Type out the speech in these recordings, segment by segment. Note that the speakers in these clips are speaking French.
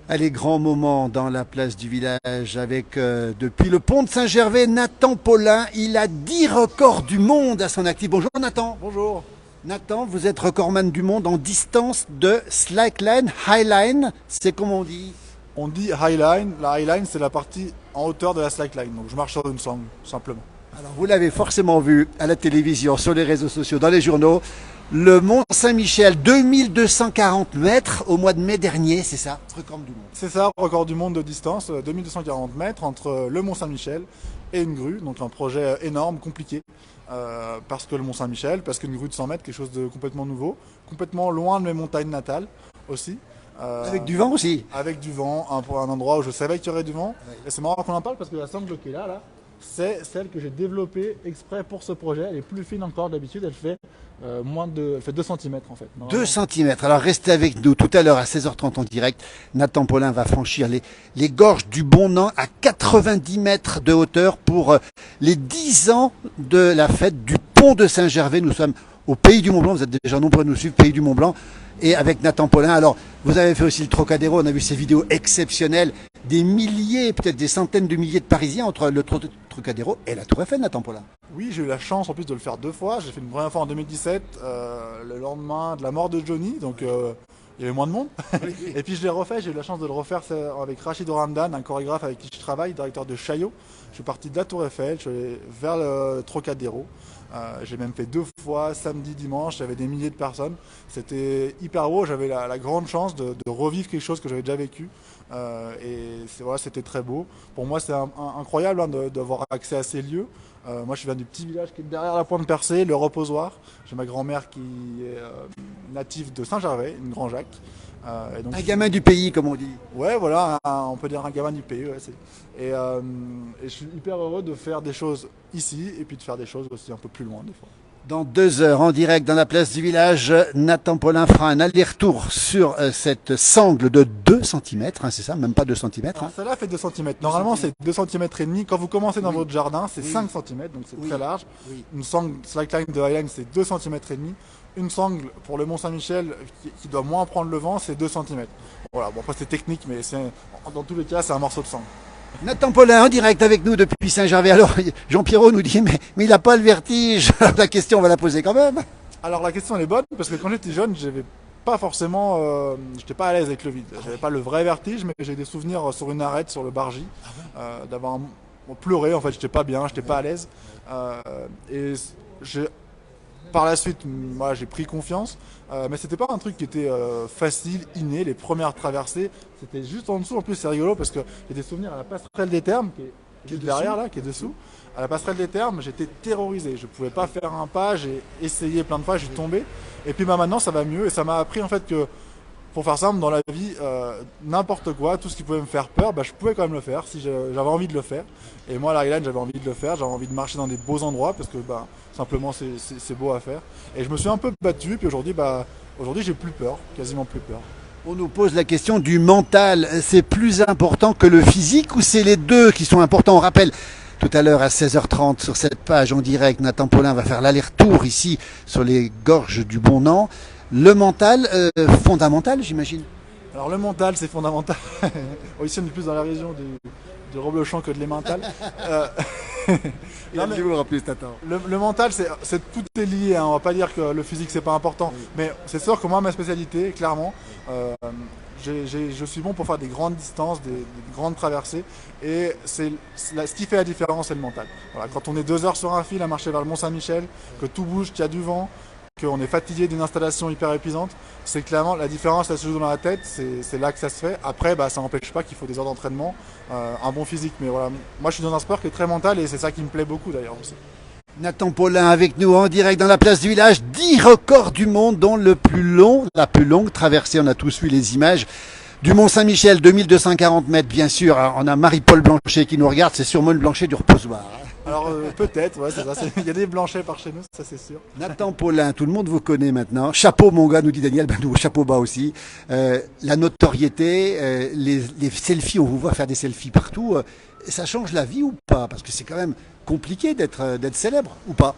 Allez, grand moment dans la place du village avec, depuis le pont de Saint-Gervais, Nathan Paulin. Il a 10 records du monde à son actif. Bonjour Nathan. Bonjour. Nathan, vous êtes recordman du monde en distance de slackline, highline. C'est comme on dit. On dit highline. La highline, c'est la partie en hauteur de la slackline. Donc je marche sur une sangle, simplement. Alors vous l'avez forcément vu à la télévision, sur les réseaux sociaux, dans les journaux. Le Mont Saint-Michel, 2240 mètres au mois de mai dernier, c'est ça, record du monde. C'est ça, record du monde de distance, 2240 mètres entre le Mont Saint-Michel et une grue. Donc un projet énorme, compliqué. Parce que le Mont Saint-Michel, parce qu'une grue de 100 mètres, quelque chose de complètement nouveau. Complètement loin de mes montagnes natales aussi. Avec du vent aussi. Avec du vent, un endroit où je savais qu'il y aurait du vent. Oui. Et c'est marrant qu'on en parle parce que la sangle qui est là, c'est celle que j'ai développée exprès pour ce projet. Elle est plus fine encore d'habitude, elle fait elle fait 2 cm en fait. 2 cm. Alors restez avec nous tout à l'heure à 16h30 en direct. Nathan Paulin va franchir les gorges du Bon-Nan à 90 mètres de hauteur pour les 10 ans de la fête du pont de Saint-Gervais. Nous sommes au Pays du Mont-Blanc. Vous êtes déjà nombreux à nous suivre, Pays du Mont-Blanc. Et avec Nathan Paulin. Alors, vous avez fait aussi le Trocadéro. On a vu ces vidéos exceptionnelles. Des milliers, peut-être des centaines de milliers de Parisiens entre le Trocadéro et la Tour Eiffel, Nathan Paulin. Oui, j'ai eu la chance en plus de le faire 2 fois. J'ai fait une première fois en 2017, le lendemain de la mort de Johnny. Donc, il y avait moins de monde. Et puis je l'ai refait. J'ai eu la chance de le refaire avec Rachid Oramdan, un chorégraphe avec qui je travaille, directeur de Chaillot. Je suis parti de la Tour Eiffel, je suis allé vers le Trocadéro. J'ai même fait 2 fois, samedi, dimanche, il y avait des milliers de personnes. C'était hyper beau, j'avais la grande chance de revivre quelque chose que j'avais déjà vécu. Voilà, c'était très beau. Pour moi, c'est incroyable d'avoir accès à ces lieux. Moi, je viens du petit village qui est derrière la Pointe Percée, le Reposoir. J'ai ma grand-mère qui est native de Saint-Gervais, une Grand-Jacques. Donc, un gamin du pays, comme on dit. Ouais, voilà, on peut dire un gamin du pays. Ouais, et je suis hyper heureux de faire des choses ici et puis de faire des choses aussi un peu plus loin des fois. Dans 2 heures, en direct dans la place du village, Nathan Paulin fera un aller-retour sur cette sangle de 2 cm, hein, c'est ça, même pas 2 cm. Hein. Celle-là fait 2 cm. Normalement, c'est 2 cm et demi. Quand vous commencez dans votre jardin, c'est 5 cm, donc c'est très large. Oui. Une sangle slackline de highline, c'est 2 cm et demi. Une sangle pour le Mont Saint-Michel qui doit moins prendre le vent, c'est 2 cm. Voilà, bon après c'est technique, mais dans tous les cas, c'est un morceau de sangle. Nathan Paulin en direct avec nous depuis Saint-Gervais. Alors Jean-Pierrot nous dit mais il n'a pas le vertige. La question on va la poser quand même. Alors la question elle est bonne parce que quand j'étais jeune, j'avais pas forcément, j'étais pas à l'aise avec le vide. J'avais pas le vrai vertige, mais j'ai des souvenirs sur une arête, sur le Bargy, d'avoir pleuré. En fait, j'étais pas bien, j'étais pas à l'aise. Par la suite, moi, j'ai pris confiance, mais c'était pas un truc qui était facile, inné. Les premières traversées, c'était juste en dessous. En plus, c'est rigolo parce que j'ai des souvenirs à la passerelle des Thermes, qui est derrière là, qui est dessous. À la passerelle des Thermes, j'étais terrorisé. Je pouvais pas faire un pas. J'ai essayé plein de fois, j'ai tombé. Et puis maintenant, ça va mieux. Et ça m'a appris en fait que, pour faire simple, dans la vie, n'importe quoi, tout ce qui pouvait me faire peur, je pouvais quand même le faire si j'avais envie de le faire. Et moi, à la Highline, j'avais envie de le faire. J'avais envie de marcher dans des beaux endroits parce que simplement c'est beau à faire. Et je me suis un peu battu. Puis aujourd'hui, j'ai plus peur, quasiment plus peur. On nous pose la question du mental. C'est plus important que le physique ou c'est les deux qui sont importants? On rappelle tout à l'heure à 16h30 sur cette page en direct, Nathan Paulin va faire l'aller-retour ici sur les gorges du Bon-Nan. Le mental, fondamental, j'imagine. Alors le mental, c'est fondamental. Ici, on est plus dans la région du Reblochon que de l'Emmental. Le mental, tout est lié. Hein. On va pas dire que le physique, c'est pas important. Oui. Mais c'est sûr que moi, ma spécialité, clairement, je suis bon pour faire des grandes distances, des grandes traversées. Et ce qui fait la différence, c'est le mental. Voilà, quand on est 2 heures sur un fil à marcher vers le Mont Saint-Michel, que tout bouge, qu'il y a du vent, qu'on est fatigué d'une installation hyper épuisante, c'est clairement la différence, elle se joue dans la tête, c'est là que ça se fait. Après, ça n'empêche pas qu'il faut des heures d'entraînement, un bon physique. Mais voilà, moi je suis dans un sport qui est très mental et c'est ça qui me plaît beaucoup d'ailleurs aussi. Nathan Paulin avec nous en direct dans la place du village, 10 records du monde dont la plus longue traversée, on a tous vu les images, du Mont Saint-Michel, 2240 mètres bien sûr. On a Marie-Paul Blanchet qui nous regarde, c'est sûrement le Blanchet du Reposoir. Alors peut-être, ouais, c'est ça. Il y a des Blanchets par chez nous, ça c'est sûr. Nathan Paulin, tout le monde vous connaît maintenant. Chapeau mon gars, nous dit Daniel, nous chapeau bas aussi. La notoriété, les selfies, on vous voit faire des selfies partout. Ça change la vie ou pas? Parce que c'est quand même compliqué d'être célèbre ou pas?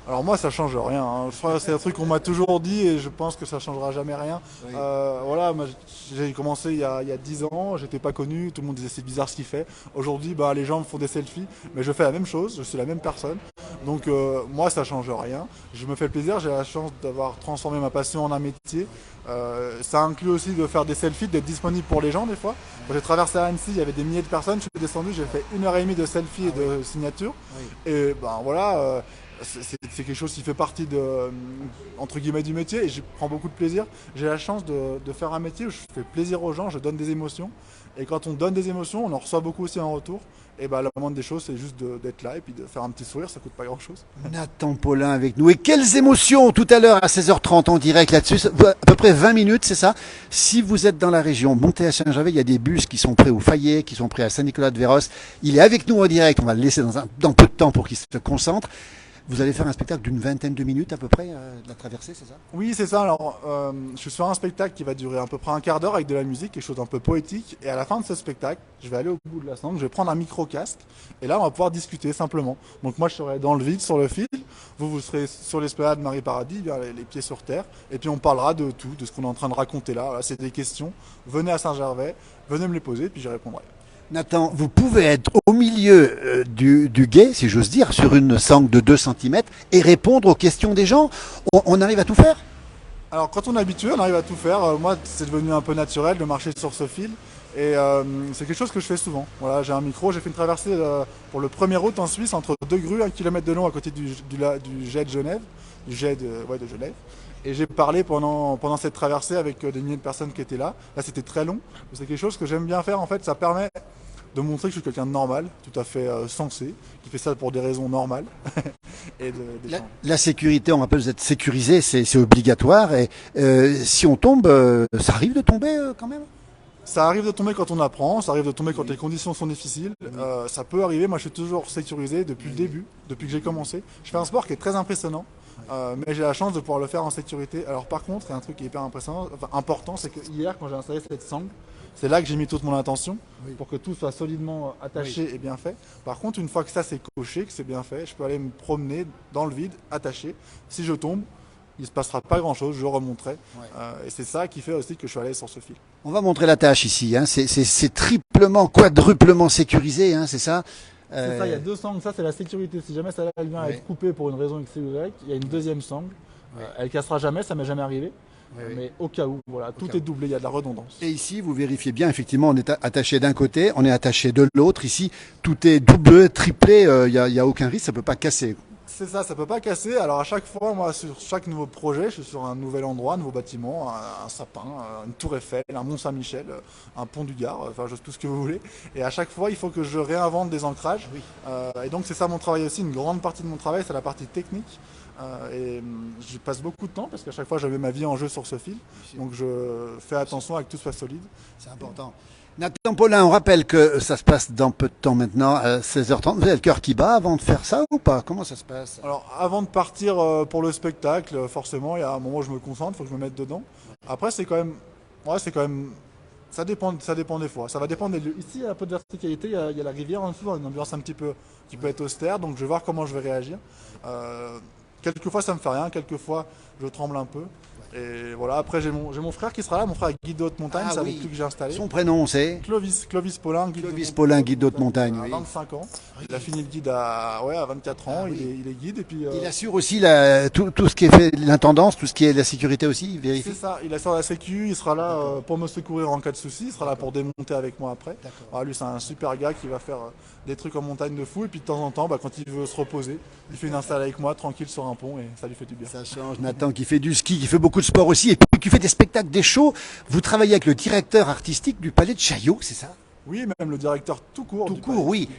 Alors moi ça change rien, hein. C'est un truc qu'on m'a toujours dit et je pense que ça changera jamais rien. Oui. Voilà, moi, j'ai commencé il y a 10 ans, j'étais pas connu, tout le monde disait c'est bizarre ce qu'il fait. Aujourd'hui bah, les gens me font des selfies, mais je fais la même chose, je suis la même personne. Donc moi ça change rien, je me fais plaisir, j'ai la chance d'avoir transformé ma passion en un métier. Ça inclut aussi de faire des selfies, d'être disponible pour les gens des fois. Quand j'ai traversé Annecy, il y avait des milliers de personnes, je suis descendu, j'ai fait 1 heure et demie de selfies et de signatures. Oui. Et ben voilà, c'est quelque chose qui fait partie de, entre guillemets, du métier et je prends beaucoup de plaisir. J'ai la chance de faire un métier où je fais plaisir aux gens, je donne des émotions. Et quand on donne des émotions, on en reçoit beaucoup aussi en retour. Et ben, la moindre des choses, c'est juste d'être là et puis de faire un petit sourire, ça coûte pas grand chose. Nathan Paulin avec nous. Et quelles émotions tout à l'heure à 16h30 en direct là-dessus. À peu près 20 minutes, c'est ça. Si vous êtes dans la région, montez à Saint-Gervais, il y a des bus qui sont prêts au Fayet, qui sont prêts à Saint-Nicolas-de-Véros. Il est avec nous en direct. On va le laisser dans peu de temps pour qu'il se concentre. Vous allez faire un spectacle d'une vingtaine de minutes à peu près de la traversée, c'est ça? Oui, c'est ça. Alors, je suis sur un spectacle qui va durer à peu près un quart d'heure avec de la musique, quelque chose d'un peu poétique. Et à la fin de ce spectacle, je vais aller au bout de la sangle, je vais prendre un micro-casque. Et là, on va pouvoir discuter simplement. Donc moi, je serai dans le vide, sur le fil. Vous serez sur l'esplanade Marie Paradis, bien les pieds sur terre. Et puis on parlera de tout, de ce qu'on est en train de raconter là. Voilà, c'est des questions. Venez à Saint-Gervais, venez me les poser, puis j'y répondrai. Nathan, vous pouvez être au milieu du gué, si j'ose dire, sur une sangle de 2 cm et répondre aux questions des gens. On arrive à tout faire? Alors quand on est habitué, on arrive à tout faire. Moi, c'est devenu un peu naturel de marcher sur ce fil. Et c'est quelque chose que je fais souvent. Voilà, j'ai un micro, j'ai fait une traversée pour le 1er août en Suisse entre deux grues, 1 kilomètre de long à côté du jet de Genève, de Genève. Et j'ai parlé pendant cette traversée avec des milliers de personnes qui étaient là. Là, c'était très long. C'est quelque chose que j'aime bien faire. En fait, ça permet de montrer que je suis quelqu'un de normal, tout à fait sensé, qui fait ça pour des raisons normales. et La sécurité, on rappelle, vous êtes sécurisé, c'est obligatoire. Et si on tombe, ça arrive de tomber quand même? Ça arrive de tomber quand on apprend, ça arrive de tomber quand les conditions sont difficiles. Ça peut arriver, moi je suis toujours sécurisé depuis le début, depuis que j'ai commencé. Je fais un sport qui est très impressionnant, mais j'ai la chance de pouvoir le faire en sécurité. Alors par contre, il y a un truc qui est hyper impressionnant, enfin, important, c'est que hier quand j'ai installé cette sangle, c'est là que j'ai mis toute mon attention pour que tout soit solidement attaché et bien fait. Par contre, une fois que ça c'est coché, que c'est bien fait, je peux aller me promener dans le vide, attaché. Si je tombe, il ne se passera pas grand chose, je remonterai. Et c'est ça qui fait aussi que je suis allé sur ce fil. On va montrer la tâche ici. Hein. C'est triplement, quadruplement sécurisé, hein, c'est ça? C'est ça, il y a 2 sangles, ça c'est la sécurité. Si jamais ça vient à être coupée pour une raison X ou Y, il y a une deuxième sangle. Elle cassera jamais, ça m'est jamais arrivé. Mais au cas où, voilà, tout est doublé, il y a de la redondance. Et ici, vous vérifiez bien, effectivement, on est attaché d'un côté, on est attaché de l'autre. Ici, tout est doublé, triplé, il n'y a aucun risque, ça ne peut pas casser. C'est ça, ça peut pas casser. Alors à chaque fois, moi, sur chaque nouveau projet, je suis sur un nouvel endroit, un nouveau bâtiment, un sapin, une tour Eiffel, un Mont Saint-Michel, un pont du Gard, enfin juste tout ce que vous voulez. Et à chaque fois, il faut que je réinvente des ancrages. Et donc c'est ça mon travail aussi. Une grande partie de mon travail, c'est la partie technique. Et je passe beaucoup de temps parce qu'à chaque fois, je mets ma vie en jeu sur ce fil. Donc je fais attention à que tout soit solide. C'est important. Nathan Paulin, on rappelle que ça se passe dans peu de temps maintenant, à 16h30. Vous avez le cœur qui bat avant de faire ça ou pas? Comment ça se passe? Alors, avant de partir pour le spectacle, forcément, il y a un moment où je me concentre, il faut que je me mette dedans. Après, c'est quand même. Ouais, c'est quand même. Ça dépend des fois. Ça va dépendre des lieux. Ici, il y a un peu de verticalité, il y a la rivière en dessous, une ambiance un petit peu qui peut être austère, donc je vais voir comment je vais réagir. Quelquefois, ça me fait rien, quelquefois, je tremble un peu. Et voilà, après j'ai mon frère qui sera là, mon frère est guide de haute montagne, c'est avec lui que j'ai installé. Son prénom c'est Clovis Paulin, guide de haute montagne. À 25 ans. Il a fini le guide à 24 ans, il est guide. Et puis, il assure aussi tout ce qui est fait, l'intendance, tout ce qui est la sécurité aussi, il vérifie. C'est ça, il assure la sécu, il sera là pour me secourir en cas de souci, il sera là pour démonter avec moi après. Alors, lui c'est un super gars qui va faire des trucs en montagne de fou, et puis de temps en temps, quand il veut se reposer, il fait une install avec moi, tranquille sur un pont, et ça lui fait du bien. Ça change. Nathan qui fait du ski, qui fait beaucoup de sport aussi, et puis qui fait des spectacles, des shows. Vous travaillez avec le directeur artistique du Palais de Chaillot, c'est ça? Oui, même le directeur tout court.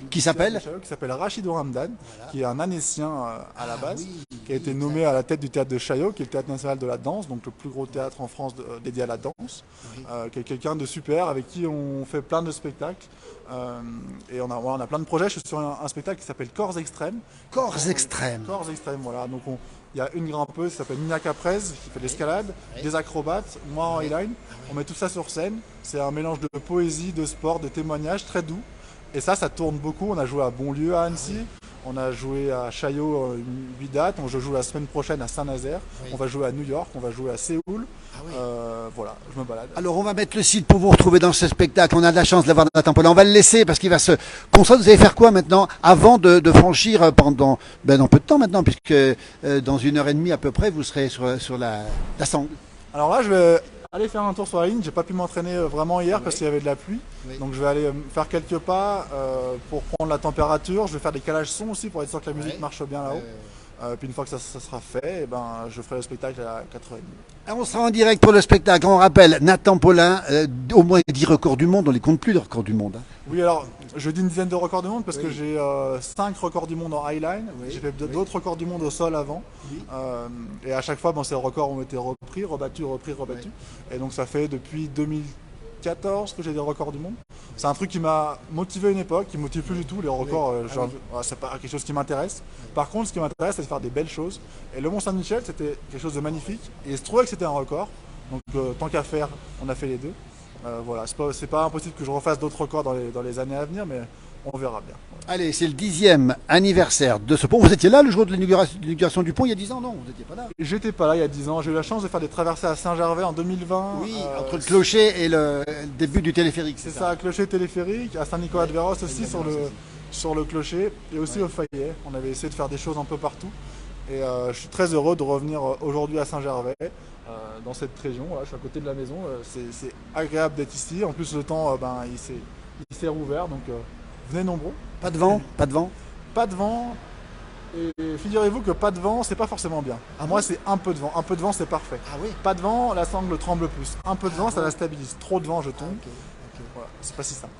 Qui s'appelle Rachid Ramdan, qui est un Annécien à la base, qui a été nommé à la tête du théâtre de Chaillot, qui est le théâtre national de la danse, donc le plus gros théâtre en France dédié à la danse, qui est quelqu'un de super, avec qui on fait plein de spectacles. Et on a plein de projets. Je suis sur un spectacle qui s'appelle Corps Extrêmes. Corps Extrêmes, voilà. Donc il y a une grimpeuse qui s'appelle Nina Caprez qui fait de l'escalade, des acrobates, moi en highline. On met tout ça sur scène. C'est un mélange de poésie, de sport, de témoignages très doux. Et ça tourne beaucoup. On a joué à Bonlieu, à Annecy. On a joué à Chaillot 8 dates, je joue la semaine prochaine à Saint-Nazaire, Oui. on va jouer à New York, on va jouer à Séoul. Ah oui. Voilà, je me balade. Alors on va mettre le site pour vous retrouver dans ce spectacle. On a de la chance d'avoir Nathan Paulin. On va le laisser parce qu'il va se concentrer. Vous allez faire quoi maintenant avant de franchir pendant dans peu de temps maintenant, puisque dans 1 heure et demie à peu près vous serez sur la sangle. Alors là, je vais aller faire un tour sur la ligne. J'ai pas pu m'entraîner vraiment hier parce qu'il y avait de la pluie. Oui. Donc je vais aller faire quelques pas pour prendre la température. Je vais faire des calages son aussi pour être sûr que la musique marche bien là-haut. Puis une fois que ça sera fait, je ferai le spectacle à 4h30. On sera en direct pour le spectacle. On rappelle, Nathan Paulin, au moins 10 records du monde. On les compte plus, les records du monde. Hein. Oui, alors je dis une dizaine de records du monde parce Oui. que j'ai 5 records du monde en highline. Oui. J'ai fait d'autres records du monde au sol avant. Oui. Et à chaque fois, ces records ont été repris, rebattus, repris, rebattus. Et donc ça fait depuis 2014 que j'ai des records du monde. C'est un truc qui m'a motivé à une époque, qui ne me motive plus du tout. Les records, c'est pas quelque chose qui m'intéresse. Par contre, ce qui m'intéresse, c'est de faire des belles choses. Et le Mont Saint-Michel, c'était quelque chose de magnifique. Et il se trouvait que c'était un record. Donc tant qu'à faire, on a fait les deux. Voilà, c'est pas impossible que je refasse d'autres records dans les années à venir, mais on verra bien. Voilà. Allez, c'est le 10e anniversaire de ce pont. Vous étiez là le jour de l'inauguration du pont il y a 10 ans? Non, vous n'étiez pas là. J'étais pas là il y a 10 ans. J'ai eu la chance de faire des traversées à Saint-Gervais en 2020. Oui, entre le clocher et le début du téléphérique. C'est ça, clocher téléphérique, à Saint-Nicolas-de-Véros aussi sur le clocher et aussi au Fayet. On avait essayé de faire des choses un peu partout. Et je suis très heureux de revenir aujourd'hui à Saint-Gervais, dans cette région. Voilà, je suis à côté de la maison. C'est agréable d'être ici. En plus, le temps, il s'est rouvert. Donc, venez nombreux. Pas de vent, pas de vent. Pas de vent. Et figurez-vous que pas de vent, c'est pas forcément bien. Moi, c'est un peu de vent. Un peu de vent, c'est parfait. Ah oui. Pas de vent, la sangle tremble plus. Un peu de vent, ça la stabilise. Trop de vent, je tombe. Voilà, c'est pas si simple.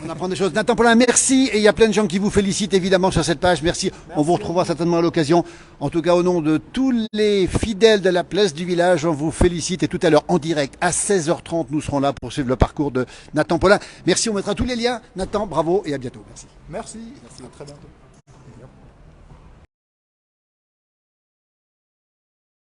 On apprend des choses. Nathan Paulin, merci. Et il y a plein de gens qui vous félicitent évidemment sur cette page. Merci. On vous retrouvera certainement à l'occasion. En tout cas, au nom de tous les fidèles de la place du village, on vous félicite. Et tout à l'heure, en direct, à 16h30, nous serons là pour suivre le parcours de Nathan Paulin. Merci. On mettra tous les liens. Nathan, bravo et à bientôt. Merci. Merci. À très bientôt.